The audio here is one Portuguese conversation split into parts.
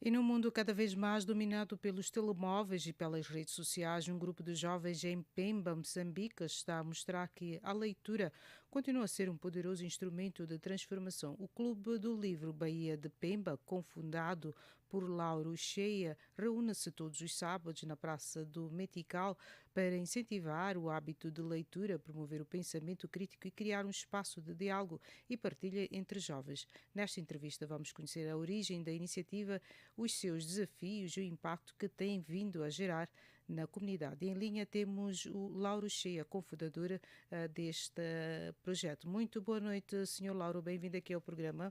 E num mundo cada vez mais dominado pelos telemóveis e pelas redes sociais, um grupo de jovens em Pemba, Moçambique, está a mostrar que a leitura continua a ser um poderoso instrumento de transformação. O Clube do Livro Bahia de Pemba, confundado por Lauro Cheia, reúne-se todos os sábados na Praça do Metical para incentivar o hábito de leitura, promover o pensamento crítico e criar um espaço de diálogo e partilha entre jovens. Nesta entrevista vamos conhecer a origem da iniciativa, os seus desafios e o impacto que tem vindo a gerar na comunidade. Em linha temos o Lauro Cheia, cofundadora deste projeto. Muito boa noite, Sr. Lauro, bem-vindo aqui ao programa.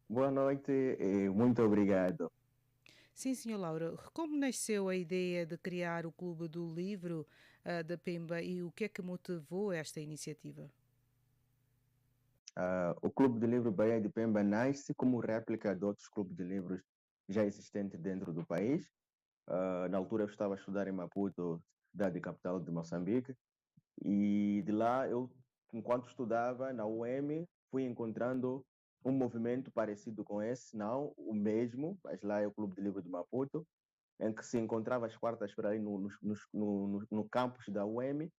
Boa noite e muito obrigado. Sim, Sr. Lauro, como nasceu a ideia de criar o Clube do Livro da Pemba e o que é que motivou esta iniciativa? O Clube de Livro Bahia de Pemba nasce como réplica de outros clubes de livros já existentes dentro do país. Na altura eu estava a estudar em Maputo, cidade capital de Moçambique, e de lá eu, enquanto estudava na UEM, fui encontrando um movimento parecido com esse, não o mesmo, mas lá é o Clube de Livro de Maputo, em que se encontrava às quartas-feiras ali no campus da UEM,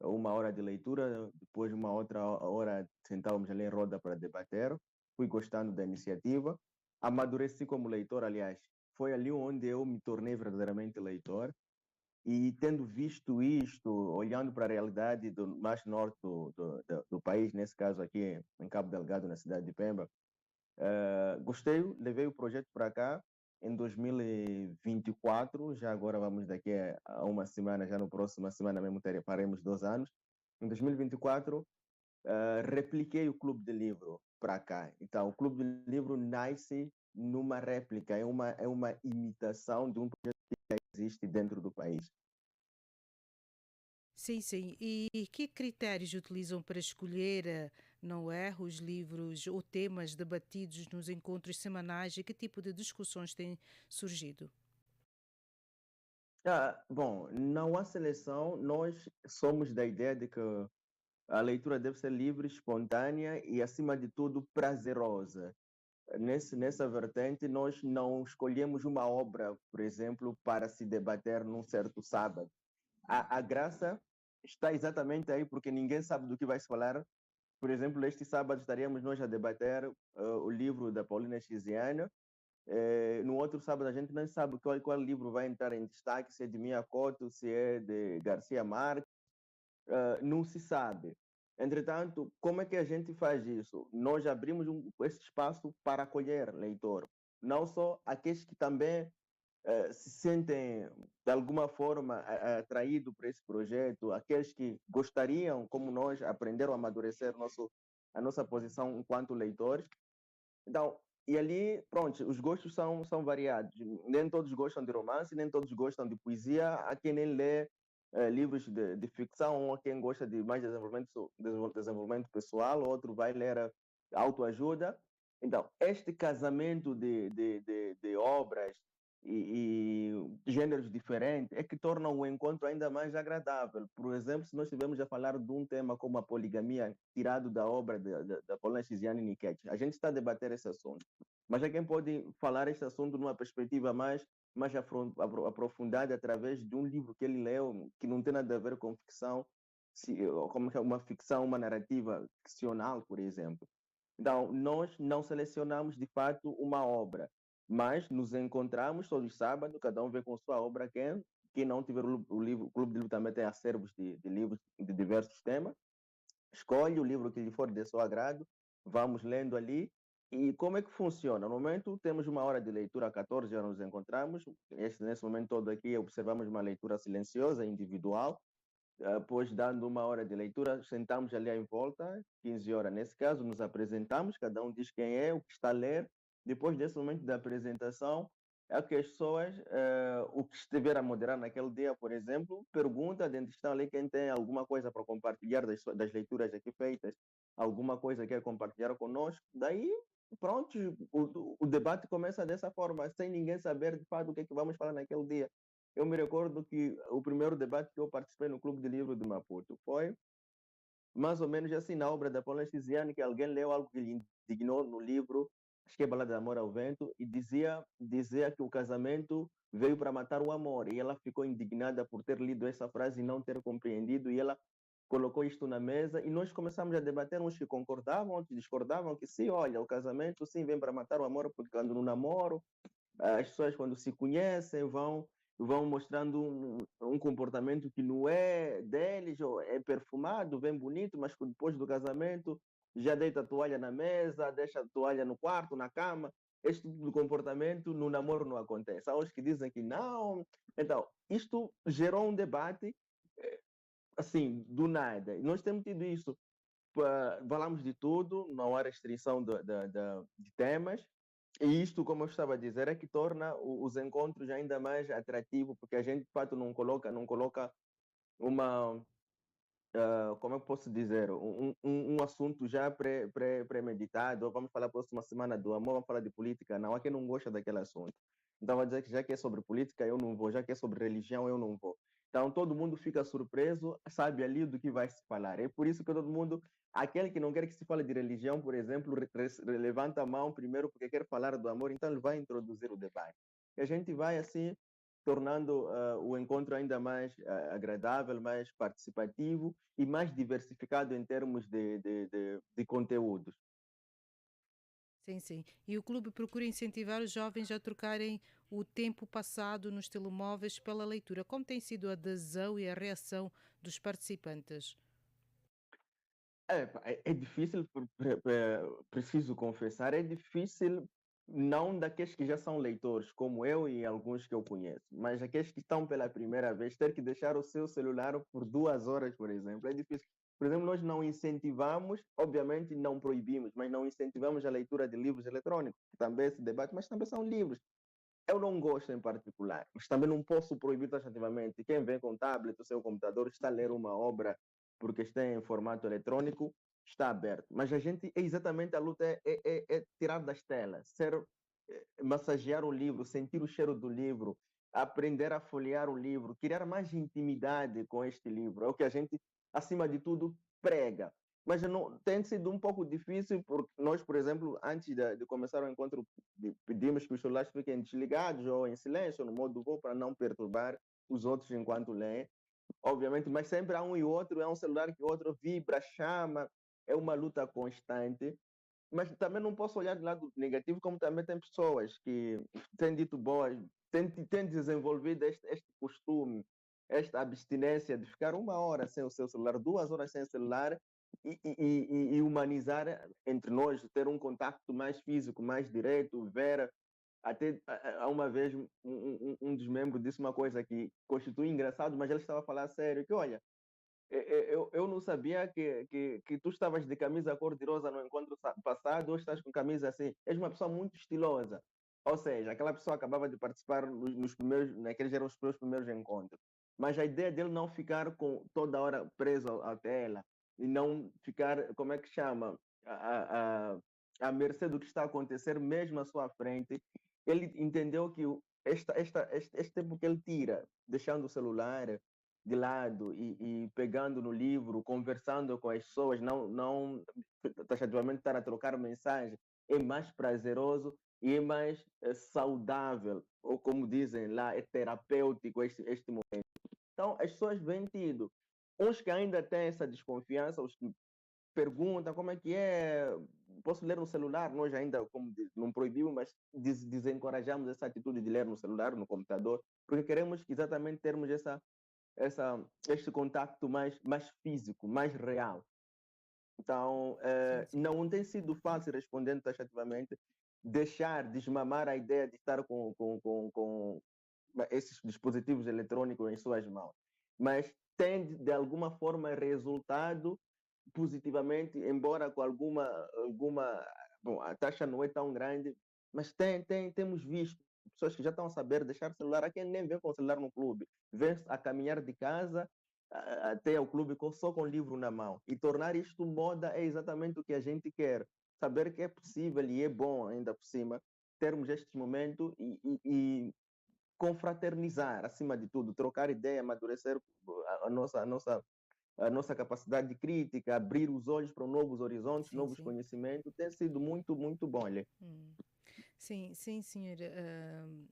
uma hora de leitura, depois uma outra hora sentávamos ali em roda para debater. Fui gostando da iniciativa, amadureci como leitor, aliás, foi ali onde eu me tornei verdadeiramente leitor. E tendo visto isto, olhando para a realidade do mais norte do país, nesse caso aqui em Cabo Delgado, na cidade de Pemba, gostei, levei o projeto para cá em 2024, já agora vamos daqui a uma semana, já no próxima semana mesmo faremos 2 anos. Em 2024, repliquei o Clube de Livro para cá. Então, o Clube de Livro nasce numa réplica, é uma imitação de um projeto que já existe dentro do país. Sim, sim. E que critérios utilizam para escolher, não é, os livros ou temas debatidos nos encontros semanais e que tipo de discussões têm surgido? Bom, não há seleção, nós somos da ideia de que a leitura deve ser livre, espontânea e, acima de tudo, prazerosa. Nessa vertente, nós não escolhemos uma obra, por exemplo, para se debater num certo sábado. A graça está exatamente aí, porque ninguém sabe do que vai se falar. Por exemplo, este sábado estaríamos nós a debater o livro da Paulina Chiziana. No outro sábado, a gente não sabe qual livro vai entrar em destaque, se é de Mia Couto, se é de Garcia Marques, não se sabe. Entretanto, como é que a gente faz isso? Nós abrimos esse espaço para acolher leitor, não só aqueles que também se sentem de alguma forma atraídos por esse projeto, aqueles que gostariam, como nós, aprenderam a amadurecer a nossa posição enquanto leitores. Então, e ali, pronto, os gostos são variados. Nem todos gostam de romance, nem todos gostam de poesia. Há quem nem lê livros de ficção, há quem gosta de mais desenvolvimento pessoal, outro vai ler autoajuda. Então, este casamento de obras e gêneros diferentes é que torna o encontro ainda mais agradável. Por exemplo, se nós estivermos a falar de um tema como a poligamia, tirado da obra da Paulina Chiziane Nikete, a gente está a debater esse assunto. Mas há quem pode falar este assunto numa perspectiva mais aprofundada através de um livro que ele leu, que não tem nada a ver com ficção, como uma ficção, uma narrativa ficcional, por exemplo. Então, nós não selecionamos de fato uma obra, mas nos encontramos todos os sábados, cada um vem com sua obra. Quem não tiver o Clube de Livro também tem acervos de livros de diversos temas. Escolhe o livro que lhe for de seu agrado, vamos lendo ali. E como é que funciona? No momento, temos uma hora de leitura, 14 horas nos encontramos. Nesse momento todo aqui, observamos uma leitura silenciosa, individual. Após dando uma hora de leitura, sentamos ali em volta, 15 horas nesse caso, nos apresentamos, cada um diz quem é, o que está a ler. Depois desse momento da apresentação, é que as pessoas, o que estiver a moderar naquele dia, por exemplo, pergunta dentro estão ali quem tem alguma coisa para compartilhar das leituras aqui feitas, alguma coisa que quer compartilhar conosco. Daí, pronto, o debate começa dessa forma, sem ninguém saber de fato o que é que vamos falar naquele dia. Eu me recordo que o primeiro debate que eu participei no Clube de Livro de Maputo foi mais ou menos assim, na obra da Paula Chiziane, que alguém leu algo que lhe indignou no livro, acho que é Balada de Amor ao Vento, e dizia que o casamento veio para matar o amor. E ela ficou indignada por ter lido essa frase e não ter compreendido, e ela colocou isto na mesa e nós começamos a debater, uns que concordavam, outros discordavam, que sim, olha, o casamento sim vem para matar o amor, porque quando no namoro, as pessoas quando se conhecem vão mostrando um comportamento que não é deles, ou é perfumado, bem bonito, mas que depois do casamento já deita a toalha na mesa, deixa a toalha no quarto, na cama. Este tipo de comportamento no namoro não acontece. Há uns que dizem que não. Então, isto gerou um debate assim, do nada. E nós temos tido isso, falamos de tudo, não há restrição de temas, e isto, como eu estava a dizer, é que torna os encontros ainda mais atrativos, porque a gente, de fato, não coloca uma, como eu posso dizer, um assunto já premeditado, ou vamos falar a próxima semana do amor, vamos falar de política, não, há quem não gosta daquele assunto. Então, vai dizer que já que é sobre política, eu não vou, já que é sobre religião, eu não vou. Então, todo mundo fica surpreso, sabe ali do que vai se falar. É por isso que todo mundo, aquele que não quer que se fale de religião, por exemplo, levanta a mão primeiro porque quer falar do amor, então ele vai introduzir o debate. E a gente vai, assim, tornando o encontro ainda mais agradável, mais participativo e mais diversificado em termos de conteúdos. Sim, sim. E o clube procura incentivar os jovens a trocarem o tempo passado nos telemóveis pela leitura. Como tem sido a adesão e a reação dos participantes? É difícil, preciso confessar, é difícil não daqueles que já são leitores, como eu e alguns que eu conheço, mas aqueles que estão pela primeira vez, ter que deixar o seu celular por 2 horas, por exemplo, é difícil. Por exemplo, nós não incentivamos, obviamente não proibimos, mas não incentivamos a leitura de livros eletrônicos, que também se debate, mas também são livros. Eu não gosto em particular, mas também não posso proibir taxativamente. Quem vem com tablet, o seu computador, está a ler uma obra porque está em formato eletrônico, está aberto. Mas a gente, é exatamente a luta é tirar das telas, massagear o livro, sentir o cheiro do livro, aprender a folhear o livro, criar mais intimidade com este livro. É o que a gente, acima de tudo, prega. Mas não, tem sido um pouco difícil, porque nós, por exemplo, antes de começar o encontro, pedimos que os celulares fiquem desligados ou em silêncio, no modo voo, para não perturbar os outros enquanto leem, obviamente, mas sempre há um e outro, é um celular que o outro vibra, chama, é uma luta constante, mas também não posso olhar do lado negativo, como também tem pessoas que têm dito boas, têm desenvolvido este costume, esta abstinência de ficar 1 hora sem o seu celular, 2 horas sem o celular, e humanizar entre nós, ter um contato mais físico, mais direto, ver. Até há uma vez um dos membros disse uma coisa que constitui engraçado, mas ele estava a falar sério, que olha, eu não sabia que tu estavas de camisa cor-de-rosa no encontro passado, ou estás com camisa assim. És uma pessoa muito estilosa. Ou seja, aquela pessoa acabava de participar nos primeiros, naqueles eram os meus primeiros encontros. Mas a ideia dele não ficar com toda hora preso à tela e não ficar, como é que chama, à mercê do que está a acontecer mesmo à sua frente. Ele entendeu que este tempo que ele tira, deixando o celular, de lado e pegando no livro, conversando com as pessoas, não taxativamente estar a trocar mensagem, é mais prazeroso e é mais saudável, ou como dizem lá, é terapêutico este momento. Então, as pessoas vêm tido. Uns que ainda têm essa desconfiança, os que perguntam como é que é, posso ler no celular? Nós ainda, como diz, não proibimos, mas desencorajamos essa atitude de ler no celular, no computador, porque queremos exatamente termos este contacto mais físico, mais real. Então, Sim, sim. não tem sido fácil, respondendo taxativamente, deixar, desmamar a ideia de estar com esses dispositivos eletrônicos em suas mãos. Mas tem, de alguma forma, resultado positivamente, embora com alguma. Bom, a taxa não é tão grande, mas temos visto pessoas que já estão a saber deixar o celular. Há quem nem vem com o celular no clube, vem a caminhar de casa até o clube só com o livro na mão. E tornar isto moda é exatamente o que a gente quer. Saber que é possível e é bom, ainda por cima, termos estes momentos e confraternizar, acima de tudo, trocar ideia, amadurecer a nossa a nossa capacidade de crítica, abrir os olhos para novos horizontes, Sim, novos sim. conhecimentos, tem sido muito, muito bom. Olha. Hum. Sim, sim, senhora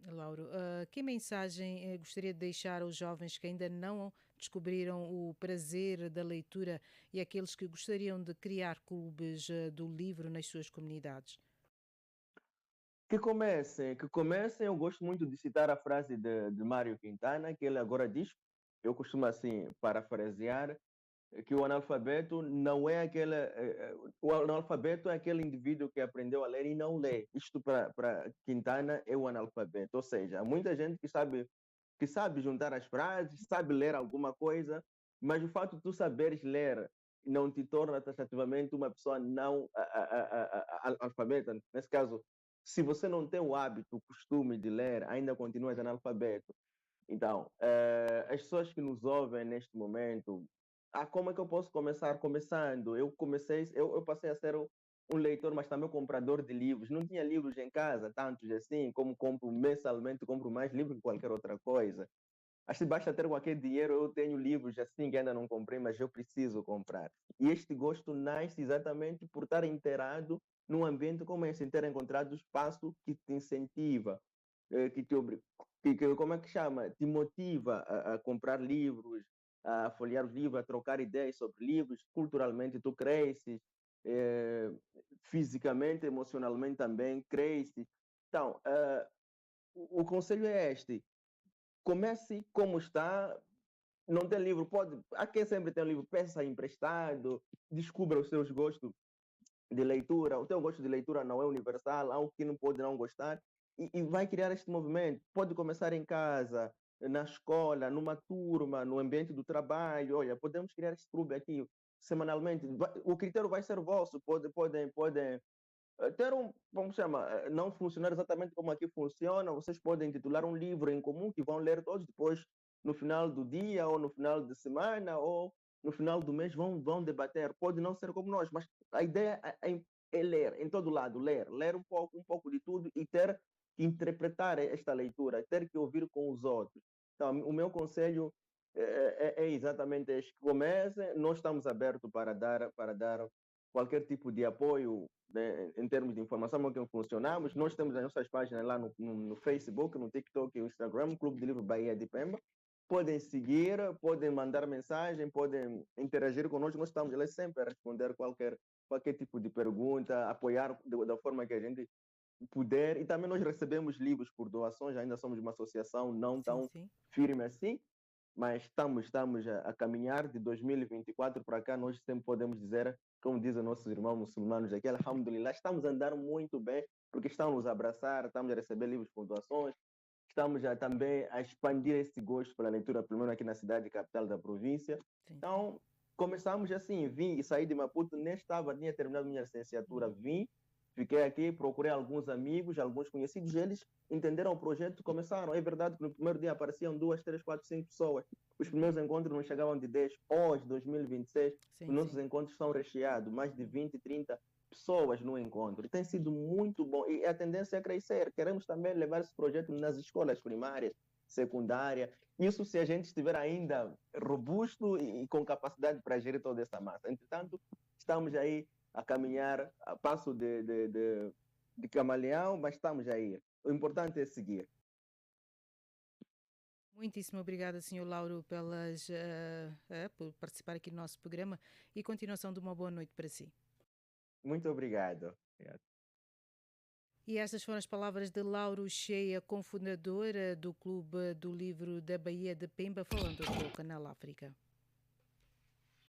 Lauro. Que mensagem gostaria de deixar aos jovens que ainda não descobriram o prazer da leitura e aqueles que gostariam de criar clubes do livro nas suas comunidades? Que comecem. Eu gosto muito de citar a frase de Mário Quintana, que ele agora diz, eu costumo assim parafrasear, que o analfabeto não é aquele, o analfabeto é aquele indivíduo que aprendeu a ler e não lê. Isto para Quintana é o analfabeto, ou seja, há muita gente que sabe juntar as frases, sabe ler alguma coisa, mas o fato de tu saberes ler não te torna taxativamente uma pessoa não alfabeta. Nesse caso, se você não tem o hábito, o costume de ler, ainda continuas analfabeto. Então, as pessoas que nos ouvem neste momento, como é que eu posso começar? Começando, eu passei a ser um leitor, mas também um comprador de livros. Não tinha livros em casa, tantos assim, como compro mensalmente, compro mais livros que qualquer outra coisa. Acho que basta ter qualquer dinheiro, eu tenho livros assim que ainda não comprei, mas eu preciso comprar. E este gosto nasce exatamente por estar inteirado num ambiente como esse, em ter encontrado espaço que te incentiva, que te obriga, como é que chama? Te motiva a comprar livros, a folhear os livros, a trocar ideias sobre livros. Culturalmente tu cresces, eh, fisicamente, emocionalmente também cresces. Então, o conselho é este: comece como está, não tem livro, pode. Há quem sempre tem um livro, peça emprestado, descubra os seus gostos de leitura. O teu gosto de leitura não é universal, há um que não pode não gostar, e vai criar este movimento. Pode começar em casa, na escola, numa turma, no ambiente do trabalho. Olha, podemos criar este clube aqui semanalmente. O critério vai ser vosso, podem ter vamos chamar, não funcionar exatamente como aqui funciona. Vocês podem titular um livro em comum que vão ler todos depois, no final do dia, ou no final de semana, ou no final do mês, vão debater. Pode não ser como nós, mas a ideia é ler, em todo lado, ler um pouco de tudo e ter que interpretar esta leitura, ter que ouvir com os outros. Então, o meu conselho é exatamente este: comece, nós estamos abertos para dar qualquer tipo de apoio, né, em termos de informação, como que funcionamos. Nós temos as nossas páginas lá no Facebook, no TikTok e no Instagram, Clube de Livro Bahia de Pemba. Podem seguir, podem mandar mensagem, podem interagir conosco. Nós estamos lá sempre a responder qualquer tipo de pergunta, apoiar da forma que a gente puder. E também nós recebemos livros por doações, ainda somos uma associação não Sim, tão sim. firme assim, mas estamos a caminhar de 2024 para cá. Nós sempre podemos dizer, como dizem nossos irmãos muçulmanos aqui, alhamdulillah, estamos a andar muito bem, porque estão a nos abraçar, estamos a receber livros por doações, estamos também a expandir esse gosto pela leitura, pelo menos aqui na cidade capital da província. Sim, sim. Então, começamos assim, vim e saí de Maputo, nem estava, tinha terminado minha licenciatura, vim, fiquei aqui, procurei alguns amigos, alguns conhecidos, eles entenderam o projeto, começaram. É verdade que no primeiro dia apareciam 2, 3, 4, 5 pessoas. Os primeiros encontros não chegavam de 10. Hoje, 2026, os Sim, nossos sim. encontros estão recheados, mais de 20, 30 pessoas no encontro. E tem sido muito bom. E a tendência é crescer. Queremos também levar esse projeto nas escolas primárias, secundária. Isso se a gente estiver ainda robusto e com capacidade para gerir toda essa massa. Entretanto, estamos aí a caminhar a passo de camaleão, mas estamos a ir. O importante é seguir. Muitíssimo obrigada, Senhor Lauro, por participar aqui no nosso programa e continuação de uma boa noite para si. Muito obrigado. E estas foram as palavras de Lauro Cheia, cofundadora do Clube do Livro da Bahia de Pemba, falando com o Canal África.